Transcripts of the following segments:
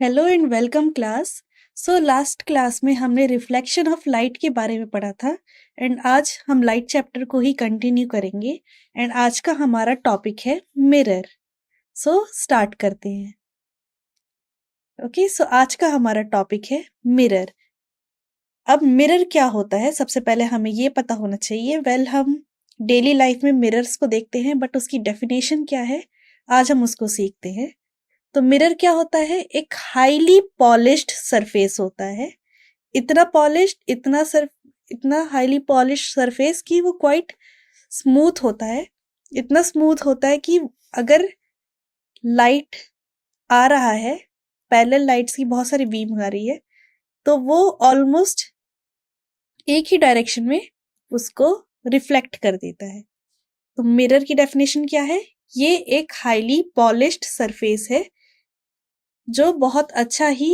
Hello and welcome class. So last class में हमने reflection of light के बारे में पढ़ा था एंड आज हम लाइट चैप्टर को ही कंटिन्यू करेंगे एंड आज का हमारा टॉपिक है मिरर। सो स्टार्ट करते हैं। ओके, सो आज का हमारा टॉपिक है मिरर। अब मिरर क्या होता है, सबसे पहले हमें ये पता होना चाहिए। हम डेली लाइफ में मिरर्स को देखते हैं बट उसकी डेफिनेशन क्या है, आज हम उसको सीखते हैं। तो मिरर क्या होता है? एक हाईली पॉलिश्ड सरफेस होता है। इतना पॉलिश्ड, इतना हाईली पॉलिश्ड सरफेस कि वो क्वाइट स्मूथ होता है। इतना स्मूथ होता है कि अगर लाइट आ रहा है, पैरेलल लाइट्स की बहुत सारी बीम आ रही है, तो वो ऑलमोस्ट एक ही डायरेक्शन में उसको रिफ्लेक्ट कर देता है। तो मिरर की डेफिनेशन क्या है? ये एक हाईली पॉलिश्ड सरफेस है जो बहुत अच्छा ही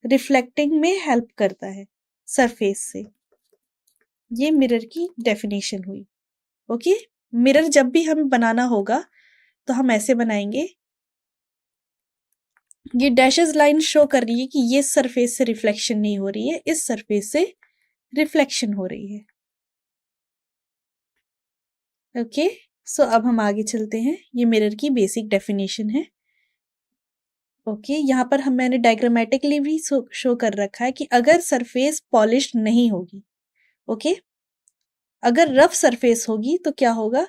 रिफ्लेक्टिंग में हेल्प करता है सरफेस से। ये मिरर की डेफिनेशन हुई। ओके, मिरर जब भी हमें बनाना होगा तो हम ऐसे बनाएंगे। ये डैशेस लाइन शो कर रही है कि ये सरफेस से रिफ्लेक्शन नहीं हो रही है, इस सरफेस से रिफ्लेक्शन हो रही है। ओके, सो अब हम आगे चलते हैं। ये मिरर की बेसिक डेफिनेशन है। ओके, यहाँ पर मैंने डायग्रामेटिकली भी शो कर रखा है कि अगर सरफेस पॉलिश्ड नहीं होगी, ओके, अगर रफ सरफेस होगी तो क्या होगा?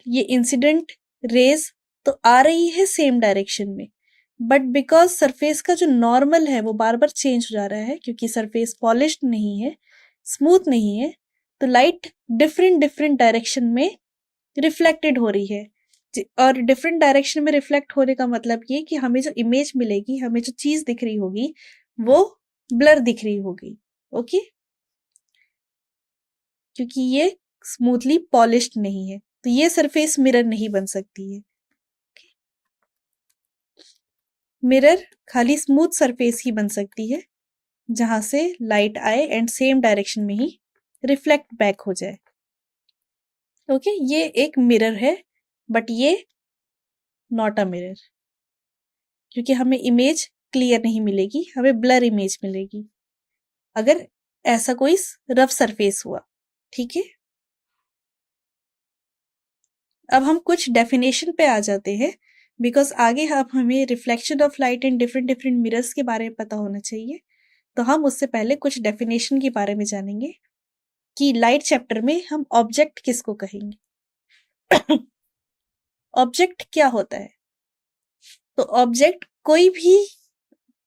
ये इंसिडेंट रेज तो आ रही है सेम डायरेक्शन में, बट बिकॉज सरफेस का जो नॉर्मल है वो बार बार चेंज हो जा रहा है, क्योंकि सरफेस पॉलिश्ड नहीं है, स्मूथ नहीं है, तो लाइट डिफरेंट डिफरेंट डायरेक्शन में रिफ्लेक्टेड हो रही है। और डिफरेंट डायरेक्शन में रिफ्लेक्ट होने का मतलब ये कि हमें जो इमेज मिलेगी, हमें जो चीज दिख रही होगी, वो ब्लर दिख रही होगी। ओके, क्योंकि ये स्मूथली पॉलिश्ड नहीं है, तो ये सरफेस मिरर नहीं बन सकती है। मिरर खाली स्मूथ सरफेस ही बन सकती है जहां से लाइट आए एंड सेम डायरेक्शन में ही रिफ्लेक्ट बैक हो जाए। ओके, ये एक मिरर है बट ये नॉट अ मिरर, क्योंकि हमें इमेज क्लियर नहीं मिलेगी, हमें ब्लर इमेज मिलेगी अगर ऐसा कोई रफ सरफेस हुआ। ठीक है, अब हम कुछ डेफिनेशन पे आ जाते हैं, बिकॉज आगे हमें reflection of light in different different mirrors के बारे में पता होना चाहिए। तो हम उससे पहले कुछ डेफिनेशन के बारे में जानेंगे कि लाइट चैप्टर में हम ऑब्जेक्ट किसको कहेंगे। ऑब्जेक्ट क्या होता है? तो ऑब्जेक्ट कोई भी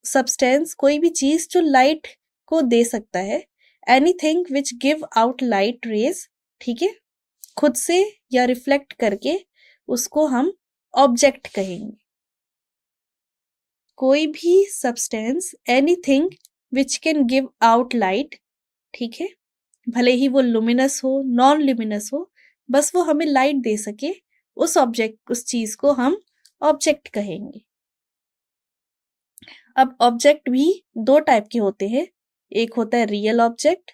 सब्सटेंस, कोई भी चीज जो लाइट को दे सकता है। Anything which give out light rays, ठीक है, खुद से या रिफ्लेक्ट करके, उसको हम ऑब्जेक्ट कहेंगे। कोई भी substance, anything which can give out light, ठीक है, भले ही वो लुमिनस हो, नॉन लुमिनस हो, बस वो हमें लाइट दे सके, उस चीज को हम ऑब्जेक्ट कहेंगे। अब ऑब्जेक्ट भी दो टाइप के होते हैं। एक होता है रियल ऑब्जेक्ट।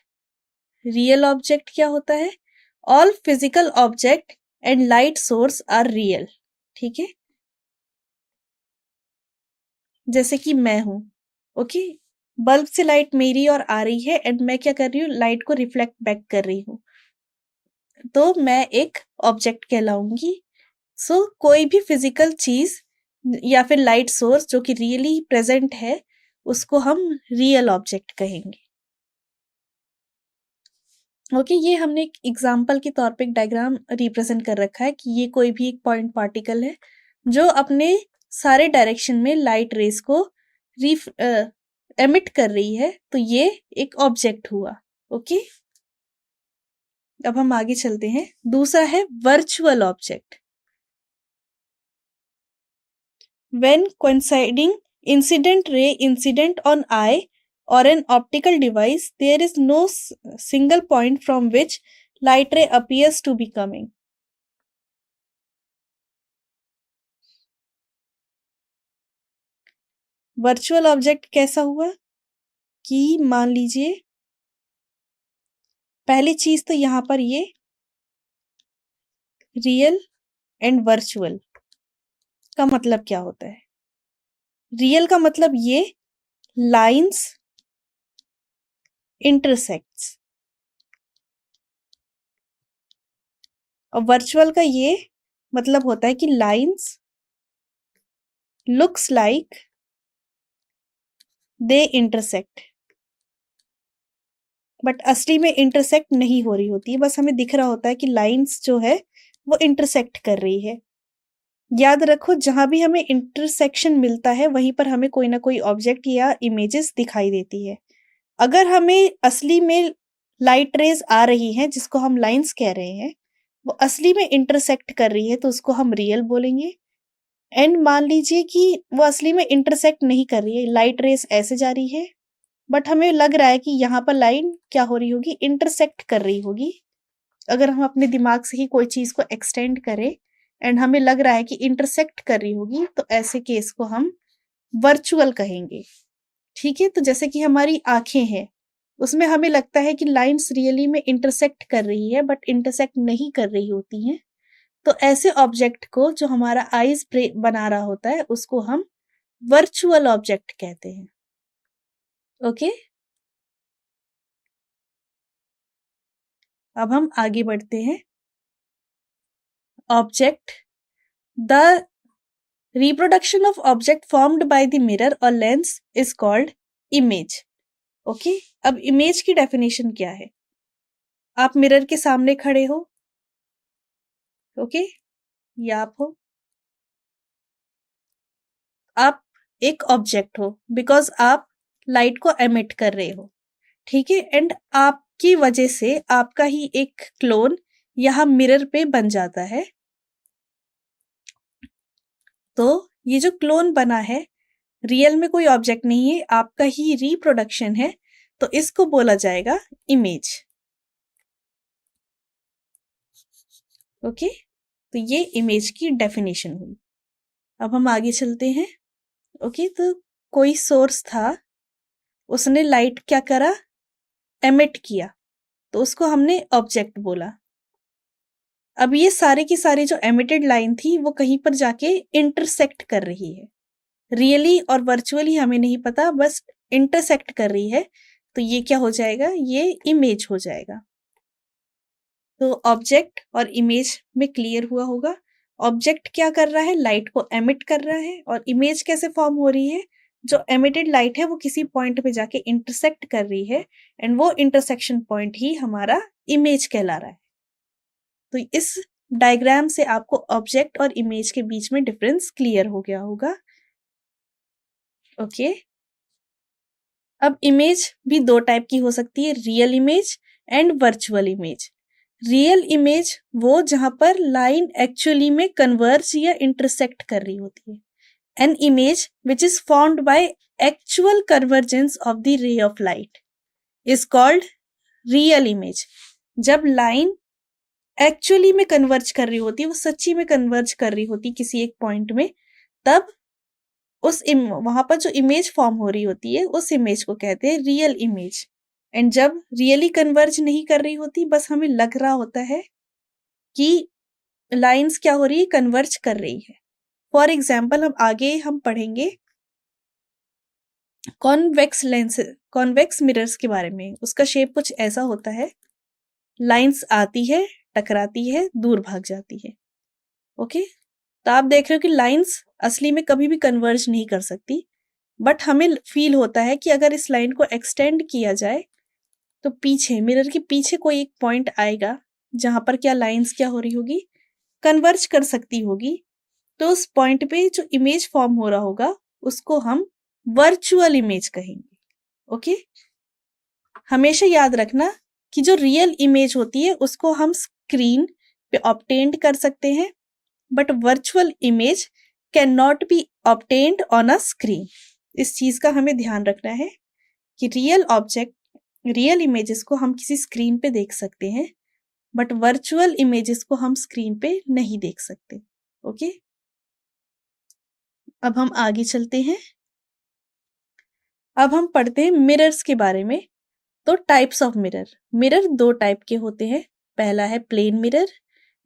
रियल ऑब्जेक्ट क्या होता है? All physical object and light source are real, ठीक है। जैसे कि मैं हूं, ओके, बल्ब से लाइट मेरी और आ रही है एंड मैं क्या कर रही हूँ? लाइट को रिफ्लेक्ट बैक कर रही हूँ, तो मैं एक ऑब्जेक्ट कहलाऊंगी। सो कोई भी फिजिकल चीज या फिर लाइट सोर्स जो कि रियली प्रेजेंट है, उसको हम रियल ऑब्जेक्ट कहेंगे। ओके, ये हमने एक एग्जाम्पल के तौर पे एक डायग्राम रिप्रेजेंट कर रखा है कि ये कोई भी एक पॉइंट पार्टिकल है जो अपने सारे डायरेक्शन में लाइट रेस को एमिट कर रही है, तो ये एक ऑब्जेक्ट हुआ। ओके, अब हम आगे चलते हैं। दूसरा है virtual object. When coinciding incident ray incident on eye or an optical device, there is no single point from which light ray appears to be coming. Virtual object कैसा हुआ कि मान लीजिए पहली चीज तो यहां पर ये रियल एंड वर्चुअल का मतलब क्या होता है? रियल का मतलब ये लाइंस इंटरसेक्ट्स। और वर्चुअल का ये मतलब होता है कि lines looks like they intersect, but असली में इंटरसेक्ट नहीं हो रही होती है, बस हमें दिख रहा होता है कि लाइंस जो है वो इंटरसेक्ट कर रही है। याद रखो, जहां भी हमें इंटरसेक्शन मिलता है वहीं पर हमें कोई ना कोई ऑब्जेक्ट या इमेजेस दिखाई देती है। अगर हमें असली में लाइट रेज आ रही हैं जिसको हम लाइंस कह रहे हैं, वो असली में इंटरसेक्ट कर रही है तो उसको हम रियल बोलेंगे। एंड मान लीजिए कि वो असली में इंटरसेक्ट नहीं कर रही है, लाइट रेस ऐसे जा रही है, बट हमें लग रहा है कि यहाँ पर लाइन क्या हो रही होगी, इंटरसेक्ट कर रही होगी। अगर हम अपने दिमाग से ही कोई चीज को एक्सटेंड करें एंड हमें लग रहा है कि इंटरसेक्ट कर रही होगी, तो ऐसे केस को हम वर्चुअल कहेंगे। ठीक है, तो जैसे कि हमारी आंखें हैं, उसमें हमें लगता है कि लाइंस रियली में इंटरसेक्ट कर रही है बट इंटरसेक्ट नहीं कर रही होती हैं। तो ऐसे ऑब्जेक्ट को जो हमारा आईज बना रहा होता है उसको हम वर्चुअल ऑब्जेक्ट कहते हैं। ओके, अब हम आगे बढ़ते हैं। Object, the reproduction of object formed by the mirror और lens is called image. Okay, अब इमेज की डेफिनेशन क्या है? आप मिरर के सामने खड़े हो, ओके, या आप एक ऑब्जेक्ट हो बिकॉज आप लाइट को एमिट कर रहे हो। ठीक है, एंड आपकी वजह से आपका ही एक क्लोन यहाँ मिरर पे बन जाता है। तो ये जो क्लोन बना है रियल में कोई ऑब्जेक्ट नहीं है, आपका ही रिप्रोडक्शन है, तो इसको बोला जाएगा इमेज। ओके, तो ये इमेज की डेफिनेशन हुई। अब हम आगे चलते हैं। ओके, तो कोई सोर्स था, उसने लाइट क्या करा, एमिट किया, तो उसको हमने ऑब्जेक्ट बोला। अब ये सारे की सारी जो एमिटेड लाइन थी वो कहीं पर जाके इंटरसेक्ट कर रही है। रियली और वर्चुअली हमें नहीं पता, बस इंटरसेक्ट कर रही है, तो ये क्या हो जाएगा, ये इमेज हो जाएगा। तो ऑब्जेक्ट और इमेज में क्लियर हुआ होगा। ऑब्जेक्ट क्या कर रहा है, लाइट को एमिट कर रहा है, और इमेज कैसे फॉर्म हो रही है, जो एमिटेड लाइट है वो किसी पॉइंट पे जाके इंटरसेक्ट कर रही है, एंड वो इंटरसेक्शन पॉइंट ही हमारा इमेज कहला रहा है। तो इस डायग्राम से आपको ऑब्जेक्ट और इमेज के बीच में डिफरेंस क्लियर हो गया होगा। ओके, अब इमेज भी दो टाइप की हो सकती है, real image and virtual image. Real image वो जहां पर लाइन एक्चुअली में कन्वर्ज या इंटरसेक्ट कर रही होती है। An image which is formed by actual convergence of the ray of light is called real image. जब लाइन एक्चुअली में कन्वर्ज कर रही होती है, वो सच्ची में कन्वर्ज कर रही होती किसी एक पॉइंट में, तब उस वहां पर जो इमेज फॉर्म हो रही होती है उस इमेज को कहते हैं रियल इमेज। एंड जब रियली कन्वर्ज नहीं कर रही होती, बस हमें लग रहा होता है कि लाइंस क्या हो रही है, कन्वर्ज कर रही है। फॉर एग्जाम्पल हम आगे हम पढ़ेंगे कॉन्वेक्स लेंस, कॉन्वेक्स मिरर्स के बारे में। उसका शेप कुछ ऐसा होता है, लाइंस आती है, टकराती है, दूर भाग जाती है। ओके, तो आप देख रहे हो कि लाइंस असली में कभी भी कन्वर्ज नहीं कर सकती, बट हमें फील होता है कि अगर इस लाइन को एक्सटेंड किया जाए तो पीछे मिरर के पीछे कोई एक पॉइंट आएगा जहां पर क्या लाइंस क्या हो रही होगी, कन्वर्ज कर सकती होगी। तो उस पॉइंट पे जो इमेज फॉर्म हो रहा होगा उसको हम वर्चुअल इमेज कहेंगे। ओके, हमेशा याद रखना कि जो रियल इमेज होती है उसको हम स्क्रीन पे ऑब्टेन्ड कर सकते हैं, but virtual image can not be obtained on a screen. इस चीज का हमें ध्यान रखना है कि रियल ऑब्जेक्ट, रियल इमेजेस को हम किसी स्क्रीन पे देख सकते हैं, बट वर्चुअल इमेजेस को हम स्क्रीन पे नहीं देख सकते। ओके, अब हम आगे चलते हैं। अब हम पढ़ते हैं मिरर्स के बारे में। तो टाइप्स ऑफ मिरर, मिरर दो टाइप के होते हैं। पहला है प्लेन मिरर,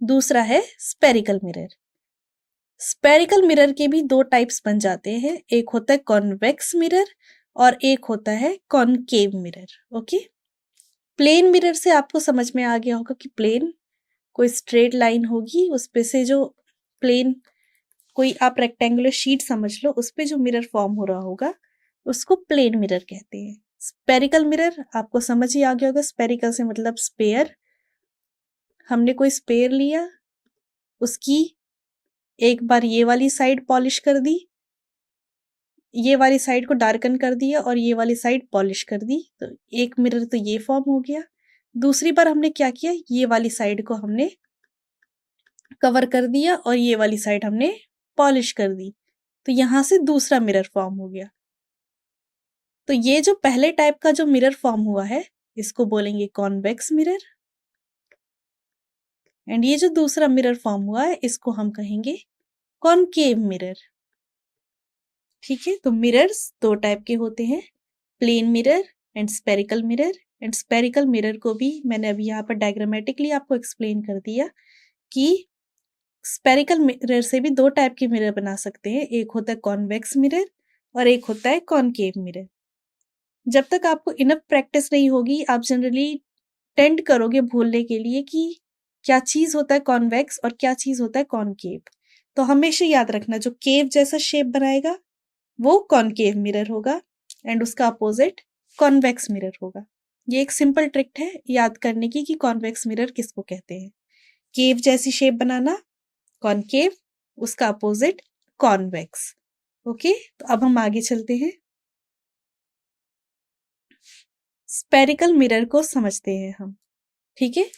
दूसरा है स्पेरिकल मिरर। स्पेरिकल मिरर के भी दो टाइप्स बन जाते हैं, एक होता है कॉन्वेक्स मिरर और एक होता है concave mirror. Okay, plane mirror से आपको समझ में आ गया होगा कि प्लेन कोई स्ट्रेट लाइन होगी, उस पे से जो प्लेन कोई आप रेक्टेंगुलर शीट समझ लो, उस पे जो मिरर फॉर्म हो रहा होगा उसको प्लेन मिरर कहते हैं। स्पेरिकल मिरर आपको समझ ही आ गया होगा, स्पेरिकल से मतलब स्पेयर। हमने कोई स्पेयर लिया, उसकी एक बार ये वाली साइड पॉलिश कर दी, ये वाली साइड को डार्कन कर दिया और ये वाली साइड पॉलिश कर दी, तो एक मिरर तो ये फॉर्म हो गया। दूसरी बार हमने क्या किया, ये वाली साइड को हमने कवर कर दिया और ये वाली साइड हमने पॉलिश कर दी, तो यहां से दूसरा मिरर फॉर्म हो गया। तो ये जो पहले टाइप का जो मिरर फॉर्म हुआ है इसको बोलेंगे कॉन्वेक्स मिरर, एंड ये जो दूसरा मिरर फॉर्म हुआ है इसको हम कहेंगे कॉनकेव मिरर। ठीक है, तो मिरर्स दो टाइप के होते हैं, plane mirror and spherical mirror. And spherical mirror को भी मैंने अभी यहाँ पर डायग्रामेटिकली आपको एक्सप्लेन कर दिया कि स्पेरिकल मिरर से भी दो टाइप के मिरर बना सकते हैं, एक होता है कॉन्वेक्स मिरर और एक होता है कॉनकेव मिरर। जब तक आपको इनफ प्रैक्टिस नहीं होगी आप जनरली टेंड करोगे भूलने के लिए कि क्या चीज होता है कॉन्वेक्स और क्या चीज होता है कॉनकेव। तो हमेशा याद रखना, जो केव जैसा शेप बनाएगा वो कॉनकेव मिरर होगा एंड उसका अपोजिट कॉन्वेक्स मिरर होगा। ये एक सिंपल ट्रिक है याद करने की कि कॉन्वेक्स मिरर किसको कहते हैं। केव जैसी शेप बनाना कॉनकेव, उसका अपोजिट कॉन्वेक्स। ओके, तो अब हम आगे चलते हैं, स्पेरिकल मिरर को समझते हैं हम। ठीक है,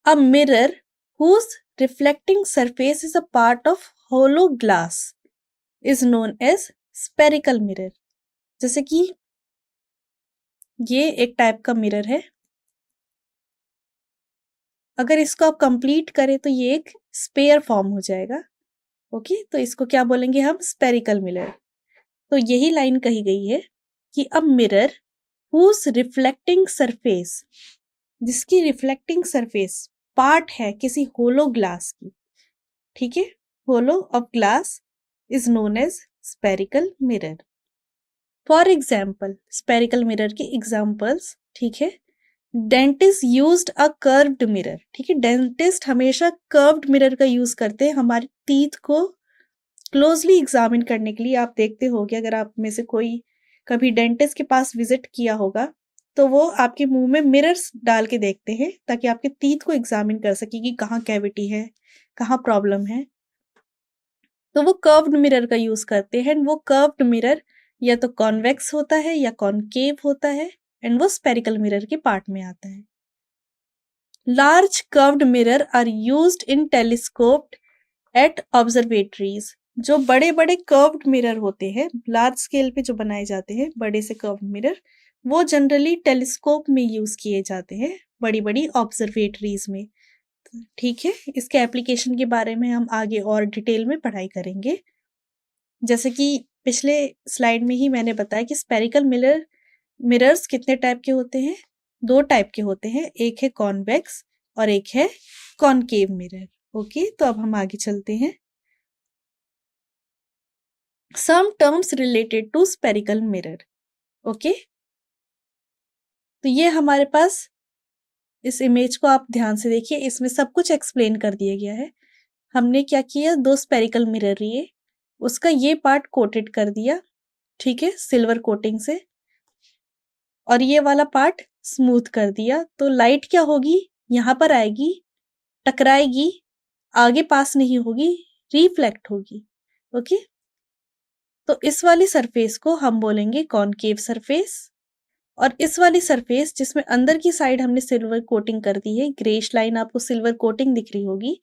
अ mirror whose reflecting surface is a part of hollow glass is known as spherical mirror। जैसे कि ये एक टाइप का मिरर है, अगर इसको आप कंप्लीट करें तो ये एक स्पेयर फॉर्म हो जाएगा। ओके, तो इसको क्या बोलेंगे हम, स्पेरिकल मिरर। तो यही लाइन कही गई है कि a mirror whose reflecting surface, जिसकी रिफ्लेक्टिंग सरफेस पार्ट है किसी होलो ग्लास की, ठीक है, hollow of glass is known as spherical mirror. For example, spherical mirror के एग्जाम्पल्स, ठीक है, dentist used a curved mirror. ठीक है, डेंटिस्ट हमेशा कर्व्ड मिरर का यूज करते हैं हमारे टीथ को क्लोजली एग्जामिन करने के लिए। आप देखते होगे, अगर आप में से कोई कभी डेंटिस्ट के पास विजिट किया होगा तो वो आपके मुंह में मिरर्स डाल के देखते हैं ताकि आपके टीथ को एग्जामिन कर सके कि कहाँ कैविटी है, कहाँ प्रॉब्लम है। तो वो कर्व्ड मिरर का यूज करते हैं, वो कर्व्ड मिरर या तो कॉन्वेक्स होता है या कॉनकेव होता है, एंड वो स्पेरिकल मिरर के पार्ट में आता है। Large curved mirror are used in telescope at observatories. जो बड़े बड़े कर्व्ड मिरर होते हैं, लार्ज स्केल पे जो बनाए जाते हैं बड़े से कर्व्ड मिरर, वो जनरली टेलीस्कोप में यूज किए जाते हैं, बड़ी बड़ी ऑब्जर्वेटरीज में। ठीक है, इसके एप्लीकेशन के बारे में हम आगे और डिटेल में पढ़ाई करेंगे। जैसे कि पिछले स्लाइड में ही मैंने बताया कि स्पेरिकल मिरर्स कितने टाइप के होते हैं, दो टाइप के होते हैं, एक है कॉन्वेक्स और एक है कॉनकेव मिरर। ओके, तो अब हम आगे चलते हैं। Some terms related to spherical mirror. Okay, तो ये हमारे पास इस इमेज को आप ध्यान से देखिए, इसमें सब कुछ एक्सप्लेन कर दिया गया है। हमने क्या किया, दो स्पेरिकल मिरर लिए, उसका ये पार्ट कोटेड कर दिया, ठीक है, सिल्वर कोटिंग से, और ये वाला पार्ट स्मूथ कर दिया। तो लाइट क्या होगी, यहां पर आएगी, टकराएगी, आगे पास नहीं होगी, रिफ्लेक्ट होगी। ओके, तो इस वाली सरफेस को हम बोलेंगे कॉनकेव सरफेस, और इस वाली सरफेस जिसमें अंदर की साइड हमने सिल्वर कोटिंग कर दी है, ग्रेश लाइन आपको सिल्वर कोटिंग दिख रही होगी,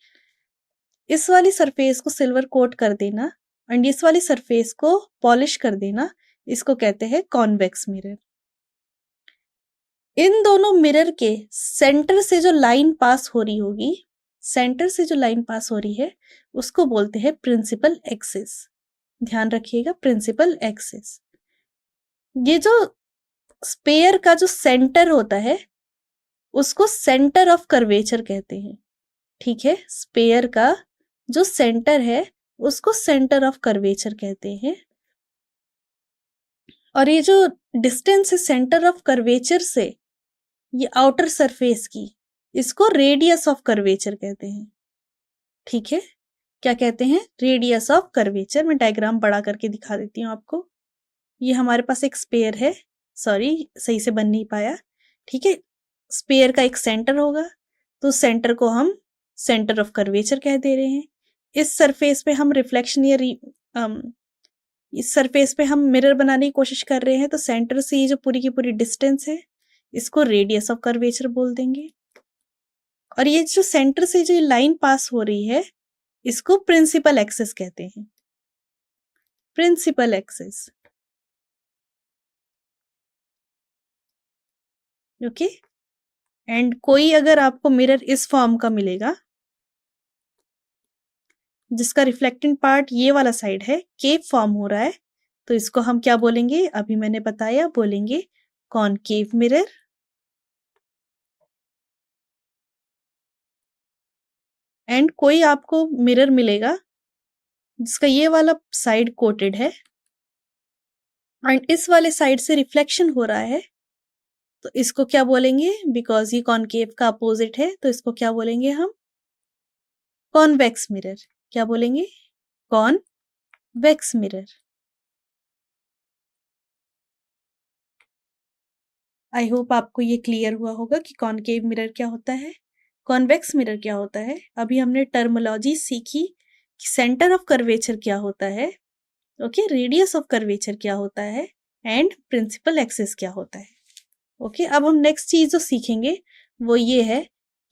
इस वाली सरफेस को सिल्वर कोट कर देना एंड इस वाली सरफेस को पॉलिश कर देना, इसको कहते हैं कॉन्वेक्स मिरर। इन दोनों मिरर के सेंटर से जो लाइन पास हो रही होगी, सेंटर से जो लाइन पास हो रही है उसको बोलते हैं प्रिंसिपल एक्सिस। ध्यान रखिएगा, प्रिंसिपल एक्सिस। ये जो स्पेयर का जो सेंटर होता है उसको सेंटर ऑफ कर्वेचर कहते हैं। ठीक है, स्पेयर का जो सेंटर है उसको सेंटर ऑफ कर्वेचर कहते हैं। और ये जो डिस्टेंस है सेंटर ऑफ कर्वेचर से ये आउटर सरफेस की, इसको रेडियस ऑफ कर्वेचर कहते हैं। ठीक है, क्या कहते हैं? Radius of curvature. मैं डायग्राम बड़ा करके दिखा देती हूँ आपको। ये हमारे पास एक स्पेयर है, सॉरी सही से बन नहीं पाया। ठीक है, स्पेयर का एक सेंटर होगा, तो सेंटर को हम सेंटर ऑफ कर्वेचर कह दे रहे हैं। इस सरफेस पे हम रिफ्लेक्शन या इस सरफेस पे हम मिरर बनाने की कोशिश कर रहे हैं, तो सेंटर से ये जो पूरी की पूरी डिस्टेंस है इसको रेडियस ऑफ कर्वेचर बोल देंगे। और ये जो सेंटर से जो लाइन पास हो रही है इसको प्रिंसिपल एक्सिस कहते हैं। Principal axis, okay. एंड कोई अगर आपको मिरर इस फॉर्म का मिलेगा जिसका रिफ्लेक्टिंग पार्ट ये वाला साइड है, केव फॉर्म हो रहा है, तो इसको हम क्या बोलेंगे? अभी मैंने बताया, बोलेंगे कॉनकेव मिरर। एंड कोई आपको मिरर मिलेगा जिसका ये वाला साइड कोटेड है एंड इस वाले साइड से रिफ्लेक्शन हो रहा है, तो इसको क्या बोलेंगे? बिकॉज ये कॉनकेव का अपोजिट है, तो इसको क्या बोलेंगे हम? Convex mirror. क्या बोलेंगे? Convex mirror. आई होप आपको ये क्लियर हुआ होगा कि कॉनकेव मिरर क्या होता है, कॉन्वेक्स मिरर क्या होता है। अभी हमने टर्मिनोलॉजी सीखी कि सेंटर ऑफ कर्वेचर क्या होता है, ओके, रेडियस ऑफ कर्वेचर क्या होता है एंड प्रिंसिपल एक्सिस क्या होता है। ओके, अब हम नेक्स्ट चीज जो सीखेंगे वो ये है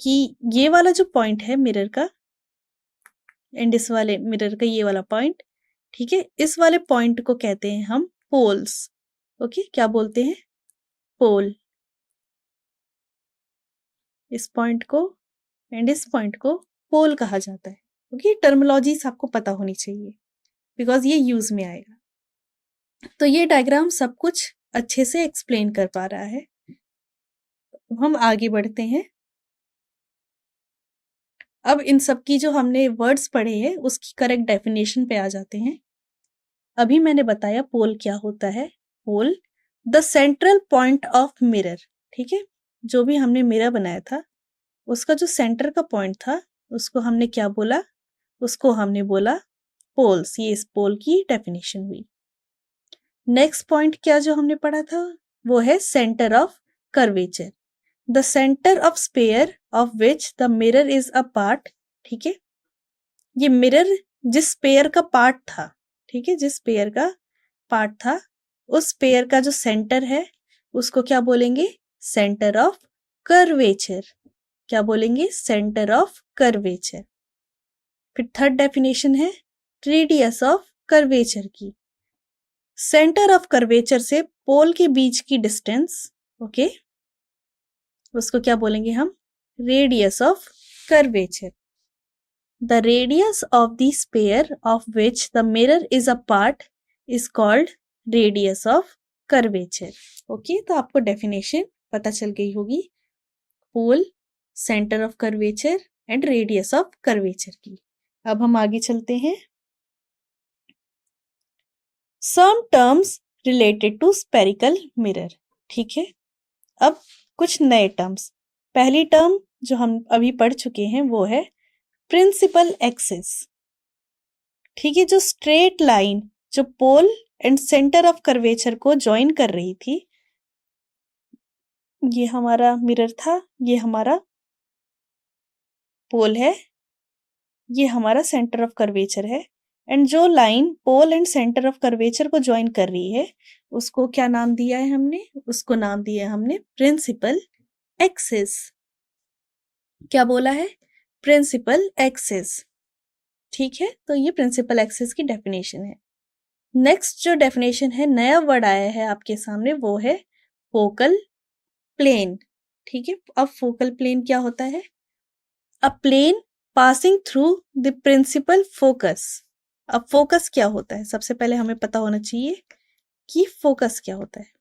कि ये वाला जो पॉइंट है मिरर का एंड इस वाले मिरर का ये वाला पॉइंट, ठीक है, इस वाले पॉइंट को कहते हैं हम पोल्स। ओके, क्या बोलते हैं? पोल। इस पॉइंट को एंड इस पॉइंट को पोल कहा जाता है। ओके, टर्मिनोलॉजीज आपको पता होनी चाहिए बिकॉज ये यूज में आएगा। तो ये डायग्राम सब कुछ अच्छे से एक्सप्लेन कर पा रहा है। हम आगे बढ़ते हैं। अब इन सब की जो हमने वर्ड्स पढ़े हैं उसकी करेक्ट डेफिनेशन पे आ जाते हैं। अभी मैंने बताया पोल क्या होता है। Pole, the central point of mirror. ठीक है, जो भी हमने मिरर बनाया था उसका जो सेंटर का पॉइंट था उसको हमने क्या बोला? उसको हमने बोला पोल्स। ये इस पोल की डेफिनेशन हुई। नेक्स्ट पॉइंट क्या जो हमने पढ़ा था वो है centre of curvature. The centre of spare of which the mirror is a part. ठीक है, ये मिरर जिस स्पेयर का पार्ट था, ठीक है, जिस स्पेयर का पार्ट था उस स्पेयर का जो सेंटर है उसको क्या बोलेंगे? Centre of curvature. क्या बोलेंगे? Centre of curvature. फिर थर्ड डेफिनेशन है रेडियस ऑफ कर्वेचर की। सेंटर ऑफ कर्वेचर से पोल के बीच की डिस्टेंस, ओके, उसको क्या बोलेंगे हम? Radius of curvature. The radius of the sphere of which the mirror is a part is called radius of curvature. Okay, तो आपको डेफिनेशन पता चल गई होगी pole, centre of curvature and radius of curvature की। अब हम आगे चलते हैं। Some terms related to spherical mirror. ठीक है, अब कुछ नए टर्म्स। पहली टर्म जो हम अभी पढ़ चुके हैं वो है प्रिंसिपल एक्सिस। ठीक है, जो स्ट्रेट लाइन जो pole and centre of curvature को ज्वाइन कर रही थी, ये हमारा मिरर था, ये हमारा पोल है, ये हमारा सेंटर ऑफ कर्वेचर है। एंड जो line pole and centre of curvature को ज्वाइन कर रही है उसको क्या नाम दिया है हमने? उसको नाम दिया है हमने प्रिंसिपल एक्सिस। क्या बोला है? Principal axis. ठीक है, तो ये प्रिंसिपल एक्सिस की डेफिनेशन है। नेक्स्ट जो डेफिनेशन है, नया वर्ड आया है आपके सामने, वो है फोकल प्लेन। ठीक है, अब फोकल प्लेन क्या होता है? A plane passing through the principal focus. अब फोकस क्या होता है? सबसे पहले हमें पता होना चाहिए कि फोकस क्या होता है।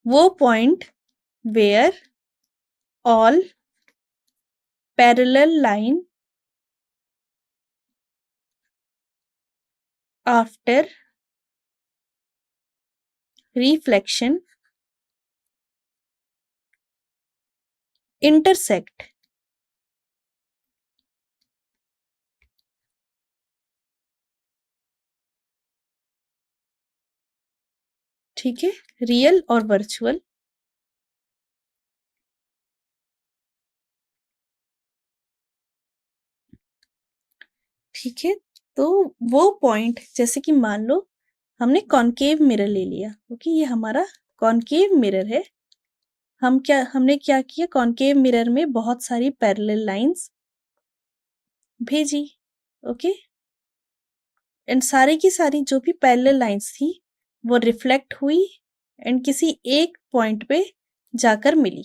वो point where all parallel line after reflection, intersect. ठीक है, रियल और वर्चुअल। ठीक है, तो वो पॉइंट जैसे कि मान लो हमने कॉनकेव मिरर ले लिया, ओके, ये हमारा कॉनकेव मिरर है। हमने क्या किया, कॉनकेव मिरर में बहुत सारी पैरेलल लाइंस भेजी, ओके, एंड सारी की सारी जो भी पैरेलल लाइंस थी वो रिफ्लेक्ट हुई एंड किसी एक पॉइंट पे जाकर मिली।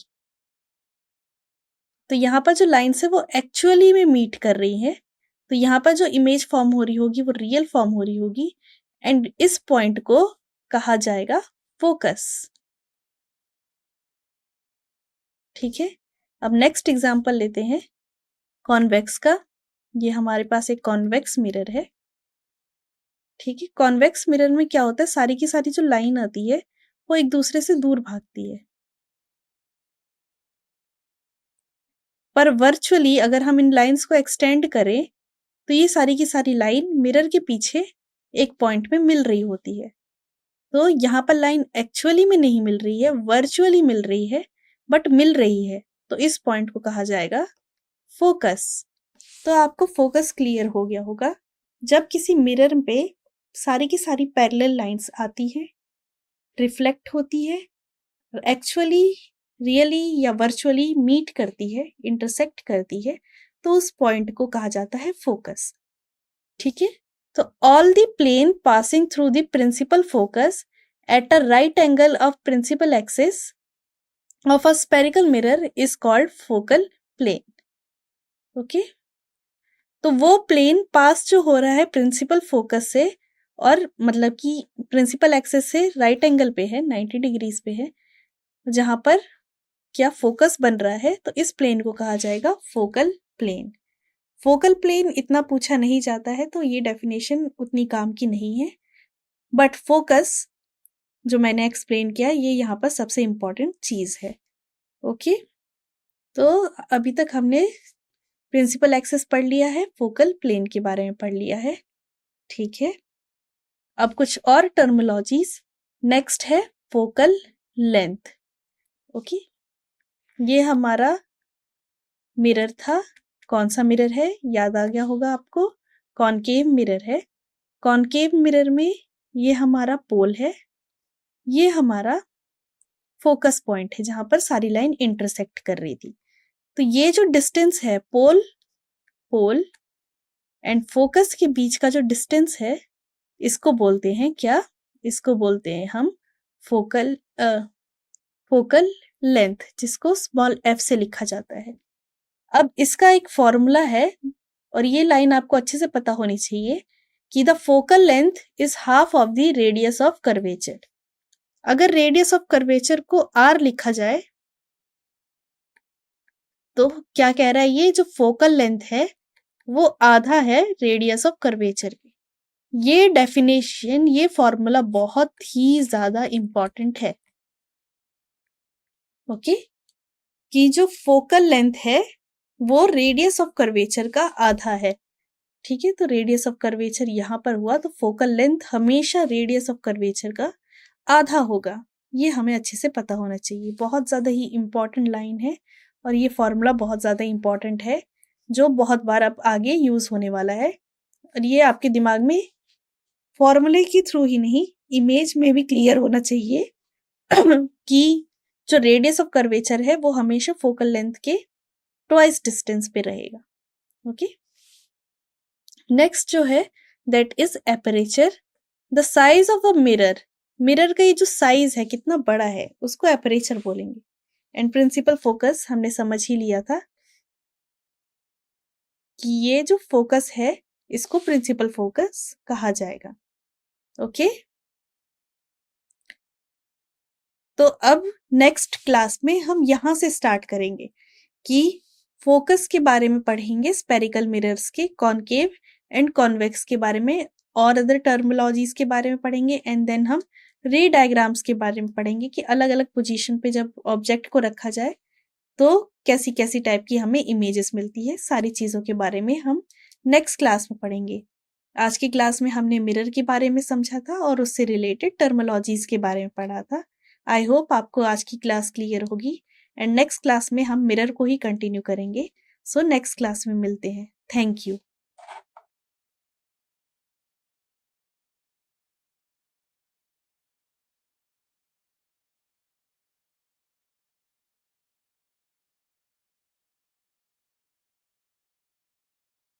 तो यहाँ पर जो लाइन्स है वो एक्चुअली में मीट कर रही है, तो यहाँ पर जो इमेज फॉर्म हो रही होगी वो रियल फॉर्म हो रही होगी एंड इस पॉइंट को कहा जाएगा फोकस। ठीक है, अब नेक्स्ट एग्जांपल लेते हैं कॉन्वेक्स का। ये हमारे पास एक कॉन्वेक्स मिरर है। ठीक है, कॉन्वेक्स मिरर में क्या होता है, सारी की सारी जो लाइन आती है वो एक दूसरे से दूर भागती है, पर वर्चुअली अगर हम इन लाइंस को एक्सटेंड करें तो ये सारी की सारी लाइन मिरर के पीछे एक पॉइंट में मिल रही होती है। तो यहाँ पर लाइन एक्चुअली में नहीं मिल रही है, वर्चुअली मिल रही है, बट मिल रही है, तो इस पॉइंट को कहा जाएगा फोकस। तो आपको फोकस क्लियर हो गया होगा, जब किसी मिरर पे सारी की सारी पैरेलल लाइंस आती हैं, रिफ्लेक्ट होती है, एक्चुअली, रियली या वर्चुअली मीट करती है, इंटरसेक्ट करती है, तो उस पॉइंट को कहा जाता है फोकस। ठीक है, तो all the plane passing through the principal focus at a right angle of principal axis of a spherical mirror is called focal plane. Okay, तो वो प्लेन पास जो हो रहा है प्रिंसिपल फोकस से, और मतलब कि प्रिंसिपल एक्सिस से राइट एंगल पे है, 90 डिग्रीज पे है, जहां पर क्या फोकस बन रहा है, तो इस प्लेन को कहा जाएगा फोकल प्लेन। फोकल प्लेन इतना पूछा नहीं जाता है, तो ये डेफिनेशन उतनी काम की नहीं है, बट फोकस जो मैंने एक्सप्लेन किया ये यहाँ पर सबसे इम्पोर्टेंट चीज है। ओके, तो अभी तक हमने प्रिंसिपल एक्सिस पढ़ लिया है, फोकल प्लेन के बारे में पढ़ लिया है। ठीक है, अब कुछ और टर्मिनोलॉजीज। नेक्स्ट है फोकल लेंथ। ओके, ये हमारा मिरर था। कौन सा मिरर है, याद आ गया होगा आपको, कॉनकेव मिरर है। कॉनकेव मिरर में ये हमारा पोल है, ये हमारा फोकस पॉइंट है जहां पर सारी लाइन इंटरसेक्ट कर रही थी। तो ये जो डिस्टेंस है पोल पोल एंड फोकस के बीच का जो डिस्टेंस है, इसको बोलते हैं क्या, इसको बोलते हैं हम फोकल फोकल लेंथ, जिसको स्मॉल f से लिखा जाता है। अब इसका एक फॉर्मूला है, और ये लाइन आपको अच्छे से पता होनी चाहिए कि the focal length is half of the radius of curvature. अगर रेडियस ऑफ कर्वेचर को r लिखा जाए तो क्या कह रहा है, ये जो फोकल लेंथ है वो आधा है रेडियस ऑफ कर्वेचर की। ये डेफिनेशन, ये फॉर्मूला बहुत ही ज्यादा इंपॉर्टेंट है। ओके, कि जो फोकल लेंथ है वो रेडियस ऑफ कर्वेचर का आधा है। ठीक है, तो रेडियस ऑफ कर्वेचर यहाँ पर हुआ, तो फोकल लेंथ हमेशा रेडियस ऑफ कर्वेचर का आधा होगा। ये हमें अच्छे से पता होना चाहिए, बहुत ज़्यादा ही इम्पॉर्टेंट लाइन है, और ये फॉर्मूला बहुत ज़्यादा इम्पॉर्टेंट है, जो बहुत बार अब आगे यूज़ होने वाला है। और ये आपके दिमाग में फॉर्मूले के थ्रू ही नहीं, इमेज में भी क्लियर होना चाहिए कि जो रेडियस ऑफ कर्वेचर है वो हमेशा फोकल लेंथ के ट्वाइस डिस्टेंस पे रहेगा। ओके, नेक्स्ट जो है that is aperture. The size of a mirror, mirror का ये जो साइज है कितना बड़ा है उसको एपरेचर बोलेंगे। एंड प्रिंसिपल फोकस हमने समझ ही लिया था कि ये जो फोकस है इसको प्रिंसिपल फोकस कहा जाएगा। ओके, तो अब नेक्स्ट क्लास में हम यहां से स्टार्ट करेंगे कि फोकस के बारे में पढ़ेंगे, स्पेरिकल मिरर्स के, कॉनकेव एंड कॉन्वेक्स के बारे में, और अदर टर्मिनोलॉजीज के बारे में पढ़ेंगे, एंड देन हम रे डायग्राम्स के बारे में पढ़ेंगे कि अलग-अलग पोजीशन पे जब ऑब्जेक्ट को रखा जाए, तो कैसी-कैसी टाइप की हमें इमेजेस मिलती है, सारी चीज़ों के बारे में हम नेक्स्ट क्लास में पढ़ेंगे। आज की क्लास में हमने मिरर के बारे में समझा था और उससे रिलेटेड टर्मिनोलॉजीज़ के बारे में पढ़ा था। आई होप आपको आज की क्लास क्लियर होगी एंड नेक्स्ट क्लास में हम मिरर को ही कंटिन्यू करेंगे। सो नेक्स्ट क्लास में मिलते हैं। Thank you.